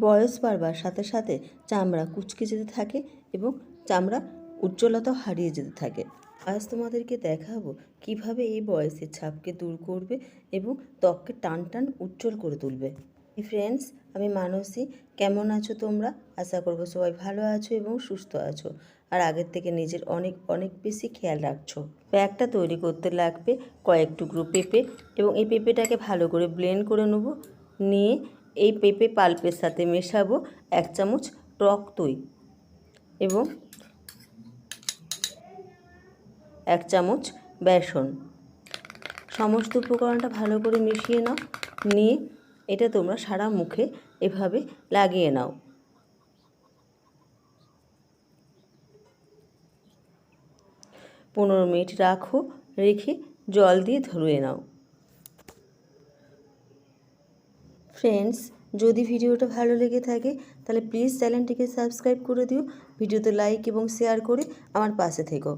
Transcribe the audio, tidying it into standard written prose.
বয়স বাড়বার সাথে সাথে চামড়া কুঁচকে যেতে থাকে এবং চামড়া উজ্জ্বলতা হারিয়ে যেতে থাকে। আজ তোমাদেরকে দেখাবো কিভাবে এই বয়সের ছাপকে দূর করবে এবং ত্বককে টান টান উজ্জ্বল করে তুলবে। ফ্রেন্ডস, আমি মানসী। কেমন আছো তোমরা? আশা করবো সবাই ভালো আছো এবং সুস্থ আছো, আর আগের থেকে নিজের অনেক অনেক বেশি খেয়াল রাখছো। প্যাকটা তৈরি করতে লাগবে কয়েক টুকরো পেঁপে, এবং এই পেঁপেটাকে ভালো করে ব্লেন্ড করে নেব। নিয়ে এই পেঁপে পাল্পের সাথে মেশাবো 1 চামচ টক দই এবং 1 চামচ বেসন। সমস্ত উপকরণটা ভালো করে মিশিয়ে নাও। নিয়ে এটা তোমরা সারা মুখে এভাবে লাগিয়ে নাও। পনেরো মিনিট রাখো, রেখে জল দিয়ে ধুয়ে নাও। ফ্রেন্ডস, যদি ভিডিওটা ভালো লেগে থাকে তাহলে প্লিজ চ্যানেলটিকে সাবস্ক্রাইব করে দিও, ভিডিওতে লাইক এবং শেয়ার করে আমার পাশে থেকো।